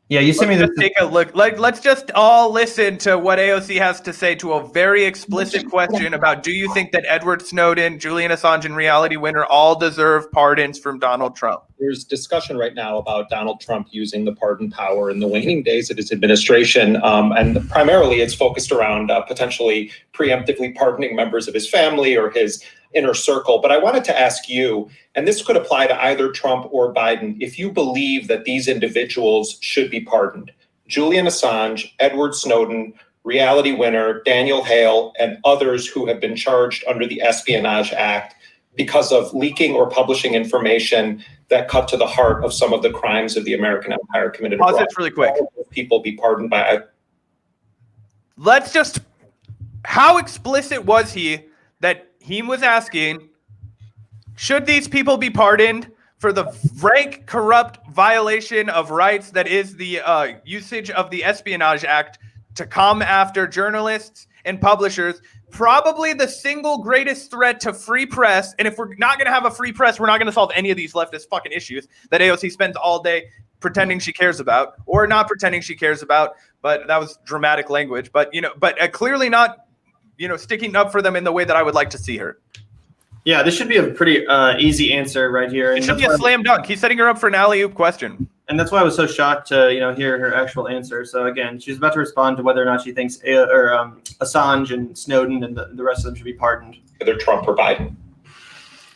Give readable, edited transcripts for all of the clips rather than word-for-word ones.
Yeah, you sent me Let's take a look. Let's just all listen to what AOC has to say to a very explicit question about: do you think that Edward Snowden, Julian Assange, and Reality Winner all deserve pardons from Donald Trump? There's discussion right now about Donald Trump using the pardon power in the waning days of his administration, and primarily it's focused around potentially preemptively pardoning members of his family or his inner circle. But I wanted to ask you, and this could apply to either Trump or Biden, if you believe that these individuals should be pardoned. Julian Assange, Edward Snowden, Reality Winner, Daniel Hale, and others who have been charged under the Espionage Act because of leaking or publishing information that cut to the heart of some of the crimes of the American empire committed abroad. Pause this really quick. People be pardoned by. Let's just. How explicit was he that he was asking, should these people be pardoned for the rank, corrupt violation of rights that is the usage of the Espionage Act to come after journalists and publishers? Probably the single greatest threat to free press. And if we're not going to have a free press, we're not going to solve any of these leftist fucking issues that AOC spends all day pretending she cares about, or not pretending she cares about. But that was dramatic language. But clearly not, sticking up for them in the way that I would like to see her. Yeah, this should be a pretty easy answer right here. It should be a slam dunk. He's setting her up for an alley-oop question. And that's why I was so shocked to, hear her actual answer. So again, she's about to respond to whether or not she thinks Assange and Snowden and the rest of them should be pardoned. Either Trump or Biden.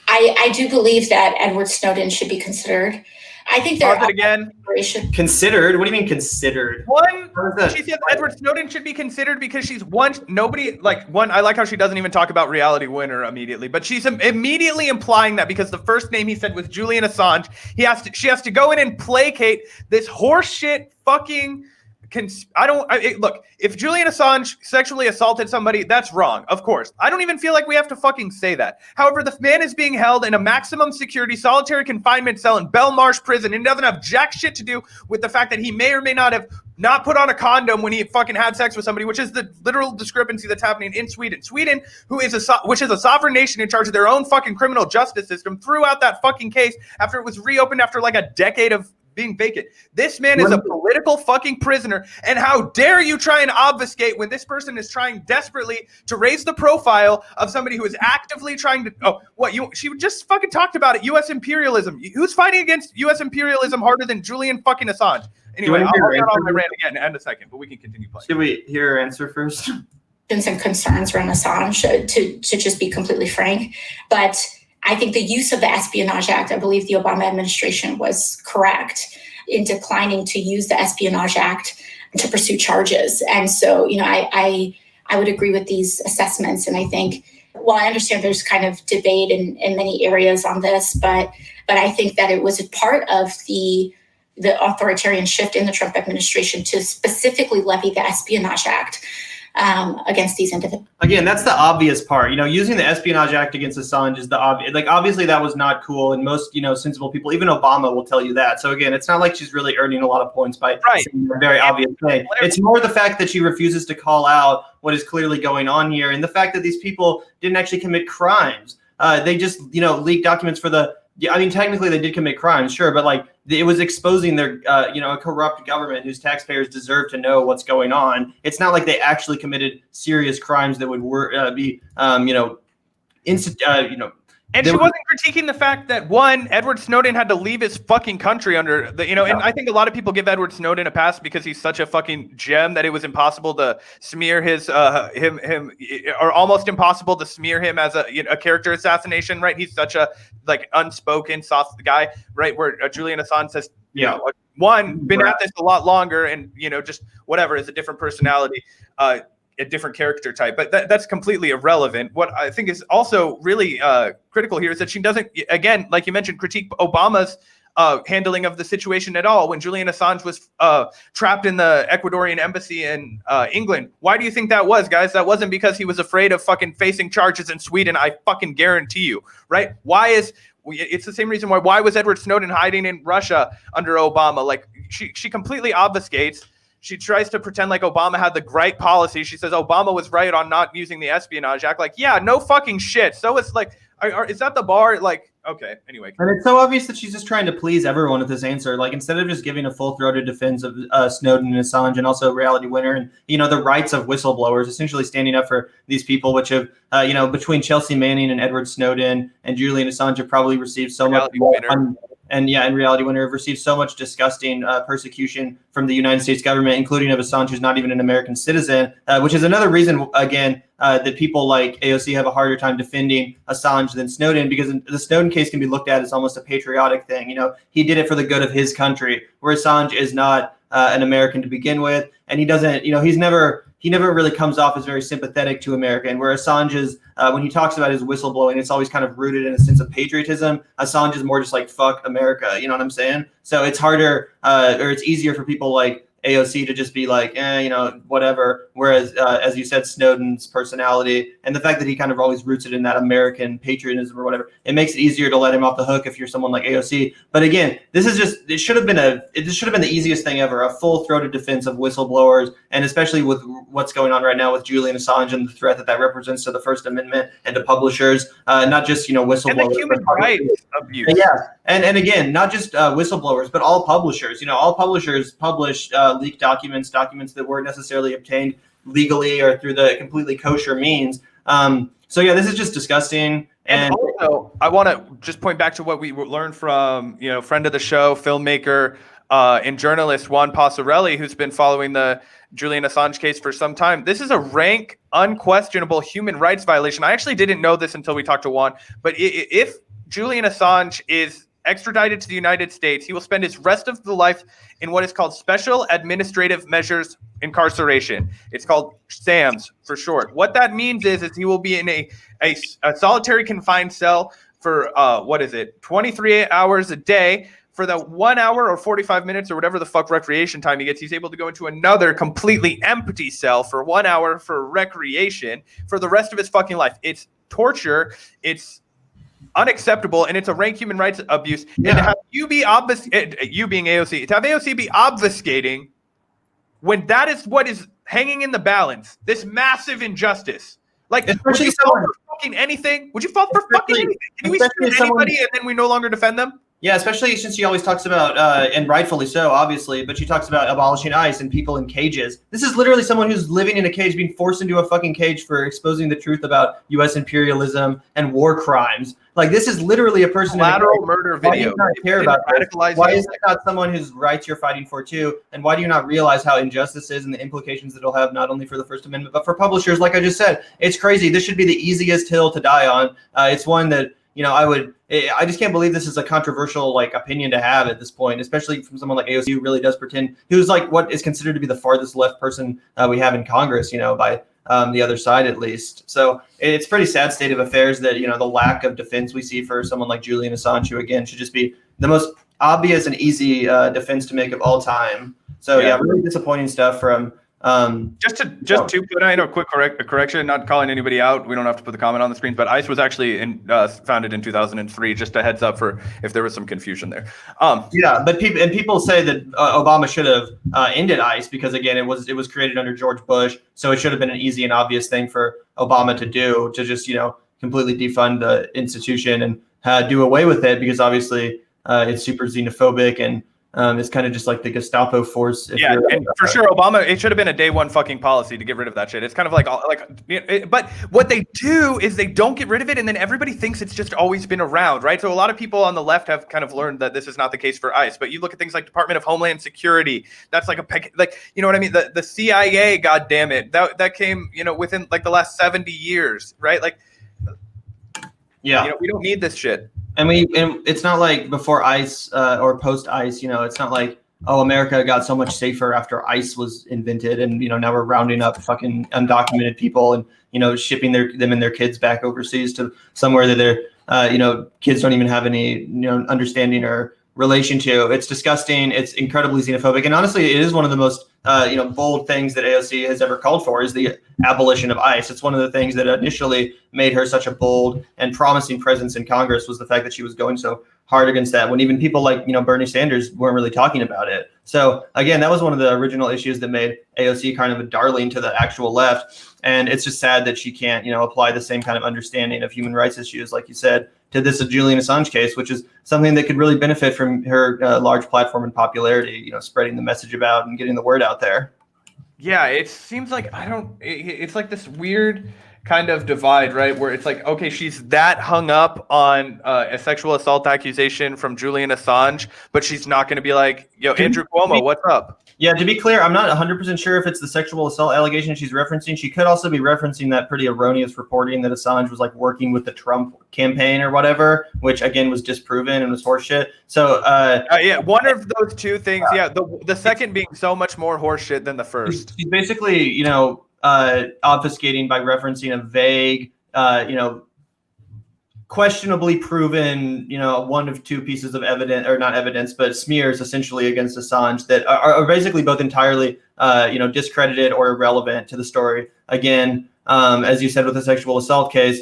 I do believe that Edward Snowden should be considered. I think there are again. Considered? What do you mean considered? She said Edward Snowden should be considered because she's one. I like how she doesn't even talk about Reality Winner immediately, but she's immediately implying that because the first name he said was Julian Assange, she has to go in and placate this horseshit fucking. Look, if Julian Assange sexually assaulted somebody, that's wrong, of course. I don't even feel like we have to fucking say that. However, the man is being held in a maximum security solitary confinement cell in Belmarsh prison, and doesn't have jack shit to do with the fact that he may or may not have not put on a condom when he fucking had sex with somebody, which is the literal discrepancy that's happening in Sweden. Sweden, which is a sovereign nation in charge of their own fucking criminal justice system, threw out that fucking case after it was reopened after like a decade of being vacant. This man is a political fucking prisoner, and how dare you try and obfuscate when this person is trying desperately to raise the profile of somebody who is actively trying to she just fucking talked about it, U.S. imperialism. Who's fighting against U.S. imperialism harder than Julian fucking Assange? Anyway, I'll get on my rant again in a second, but we can continue playing. Should we hear her answer first? Some concerns around Assange, to just be completely frank, but I think the use of the Espionage Act, I believe the Obama administration was correct in declining to use the Espionage Act to pursue charges. And so, I would agree with these assessments. And I think, I understand there's kind of debate in many areas on this, but I think that it was a part of the authoritarian shift in the Trump administration to specifically levy the Espionage Act against these individuals. Again, that's the obvious part. Using the Espionage Act against Assange is the obvious. Like, obviously, that was not cool, and most sensible people, even Obama, will tell you that. So again, it's not like she's really earning a lot of points by saying a very obvious thing. It's more the fact that she refuses to call out what is clearly going on here, and the fact that these people didn't actually commit crimes. They just leaked documents for the. Yeah, I mean, technically they did commit crimes, sure, but it was exposing their, a corrupt government whose taxpayers deserve to know what's going on. It's not like they actually committed serious crimes that would be, And she wasn't critiquing the fact that, one, Edward Snowden had to leave his fucking country under the, and I think a lot of people give Edward Snowden a pass because he's such a fucking gem that it was impossible to smear his, or almost impossible to smear him as a character assassination, right? He's such a, unspoken, soft guy, right? Where Julian Assange says, been at this a lot longer and, just whatever, is a different personality, a different character type, but that's completely irrelevant. What I think is also really critical here is that she doesn't, again, like you mentioned, critique Obama's handling of the situation at all. When Julian Assange was trapped in the Ecuadorian embassy in England, why do you think that was, guys? That wasn't because he was afraid of fucking facing charges in Sweden. I fucking guarantee you, right? It's the same reason why was Edward Snowden hiding in Russia under Obama? She completely obfuscates. She tries to pretend like Obama had the right policy. She says Obama was right on not using the Espionage Act. Yeah, no fucking shit. So it's is that the bar? Okay. Anyway. And it's so obvious that she's just trying to please everyone with this answer. Like, instead of just giving a full-throated defense of Snowden and Assange and also Reality Winner and, the rights of whistleblowers, essentially standing up for these people, which have, between Chelsea Manning and Edward Snowden and Julian Assange have probably received so much. And Reality Winner have received so much disgusting persecution from the United States government, including of Assange, who's not even an American citizen, which is another reason, again, that people like AOC have a harder time defending Assange than Snowden, because the Snowden case can be looked at as almost a patriotic thing. He did it for the good of his country, where Assange is not an American to begin with, and he doesn't, he never really comes off as very sympathetic to America. And where Assange is, when he talks about his whistleblowing, it's always kind of rooted in a sense of patriotism. Assange is more just like, fuck America. You know what I'm saying? So it's harder, or it's easier for people like AOC to just be like, whatever. Whereas, as you said, Snowden's personality and the fact that he kind of always roots it in that American patriotism or whatever, it makes it easier to let him off the hook if you're someone like AOC. But again, this should have been the easiest thing ever, a full-throated defense of whistleblowers, and especially with what's going on right now with Julian Assange and the threat that represents to the First Amendment and to publishers, not just, whistleblowers. And the human rights abuse. Yeah. And again, not just whistleblowers, but all publishers. All publishers publish leaked documents that weren't necessarily obtained legally or through the completely kosher means. This is just disgusting. And also, I want to just point back to what we learned from, friend of the show, filmmaker and journalist Juan Passarelli, who's been following the Julian Assange case for some time. This is a rank, unquestionable human rights violation. I actually didn't know this until we talked to Juan, but if Julian Assange is extradited to the United States, he will spend his rest of the life in what is called Special Administrative Measures Incarceration. It's called SAMS for short. What that means is he will be in a solitary confined cell for 23 hours a day. For the 1 hour or 45 minutes or whatever the fuck recreation time he gets, he's able to go into another completely empty cell for 1 hour for recreation for the rest of his fucking life. It's torture. It's unacceptable, and it's a rank human rights abuse. Yeah. And to have you being AOC, to have AOC be obfuscating when that is what is hanging in the balance, this massive injustice. Like, would you fall for fucking anything? Would you fall for fucking anything? Can we sue anybody and then we no longer defend them? Yeah, especially since she always talks about, and rightfully so, obviously, but she talks about abolishing ICE and people in cages. This is literally someone who's living in a cage, being forced into a fucking cage for exposing the truth about U.S. imperialism and war crimes. Like, this is literally a person collateral murder video. Why do you not care about this? Why is it not someone whose rights you're fighting for too? And why do you not realize how unjust this is and the implications that it'll have not only for the First Amendment but for publishers? Like I just said, it's crazy. This should be the easiest hill to die on. It's one that I just can't believe this is a controversial opinion to have at this point, especially from someone like AOC who really does pretend, who's like what is considered to be the farthest left person we have in Congress, by the other side at least. So it's pretty sad state of affairs that, the lack of defense we see for someone like Julian Assange, who again should just be the most obvious and easy defense to make of all time. So really disappointing stuff from. Just to put in a quick correction, not calling anybody out. We don't have to put the comment on the screen, but ICE was actually founded in 2003. Just a heads up for if there was some confusion there. But people say that Obama should have ended ICE because again, it was created under George Bush, so it should have been an easy and obvious thing for Obama to do, to just completely defund the institution and do away with it, because obviously it's super xenophobic and. It's kind of just like the Gestapo force. And for sure, Obama, it should have been a day one fucking policy to get rid of that shit. It's kind of but what they do is they don't get rid of it, and then everybody thinks it's just always been around, right? So a lot of people on the left have kind of learned that this is not the case for ICE. But you look at things like Department of Homeland Security, that's you know what I mean? The CIA, God damn it, that came within the last 70 years, right? We don't need this shit. And it's not like before ICE or post ICE, it's not like, America got so much safer after ICE was invented. And, now we're rounding up fucking undocumented people and, shipping them and their kids back overseas to somewhere that their, kids don't even have any, understanding or relation to. It's disgusting. It's incredibly xenophobic. And honestly, it is one of the most, bold things that AOC has ever called for is the abolition of ICE. It's one of the things that initially made her such a bold and promising presence in Congress, was the fact that she was going so hard against that when even people like, Bernie Sanders weren't really talking about it. So again, that was one of the original issues that made AOC kind of a darling to the actual left. And it's just sad that she can't, apply the same kind of understanding of human rights issues, like you said, to this Julian Assange case, which is something that could really benefit from her large platform and popularity, spreading the message about and getting the word out there. Yeah, it seems like it's like this weird kind of divide, right? Where it's like, okay, she's that hung up on a sexual assault accusation from Julian Assange, but she's not going to be like, yo, Andrew Cuomo, what's up? Yeah, to be clear, I'm not 100% sure if it's the sexual assault allegation she's referencing. She could also be referencing that pretty erroneous reporting that Assange was like working with the Trump campaign or whatever, which again was disproven and was horseshit. So yeah, one of those two things. Yeah, the second being so much more horseshit than the first. She's basically, obfuscating by referencing a vague, questionably proven, one of two pieces of evidence, or not evidence, but smears essentially against Assange that are basically both entirely, discredited or irrelevant to the story. Again, as you said with the sexual assault case,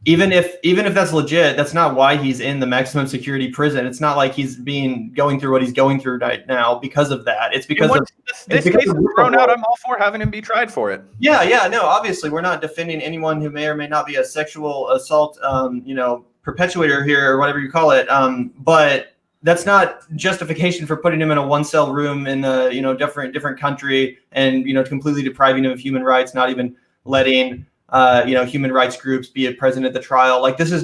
even if that's legit, that's not why he's in the maximum security prison. It's not like he's going through what he's going through right now because of that. It's because this case is thrown out. I'm all for having him be tried for it. Yeah. No, obviously we're not defending anyone who may or may not be a sexual assault, perpetuator here or whatever you call it. But that's not justification for putting him in a one-cell room in a different country and completely depriving him of human rights, not even letting human rights groups be present at the trial. Like it's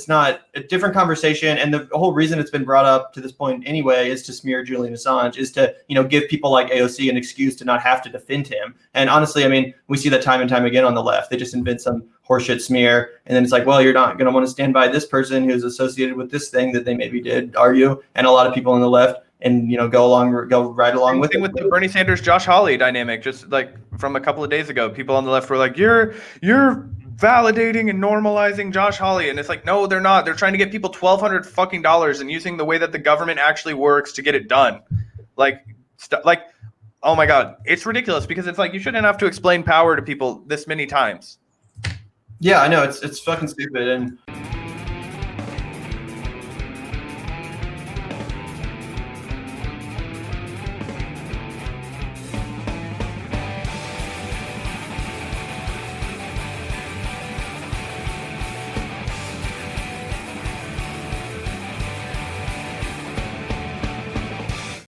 not a different conversation. And the whole reason it's been brought up to this point anyway is to smear Julian Assange, is to, give people like AOC an excuse to not have to defend him. And honestly, I mean, we see that time and time again on the left. They just invent some horseshit smear. And then it's like, well, you're not going to want to stand by this person who's associated with this thing that they maybe did argue. And a lot of people on the left and go right along with it. With the Bernie Sanders Josh Hawley dynamic, just like from a couple of days ago, people on the left were like, you're validating and normalizing Josh Hawley, and it's like, no, they're not. They're trying to get people $1,200 fucking dollars and using the way that the government actually works to get it done. Like, oh my god, it's ridiculous because it's like you shouldn't have to explain power to people this many times. Yeah, I know it's fucking stupid. And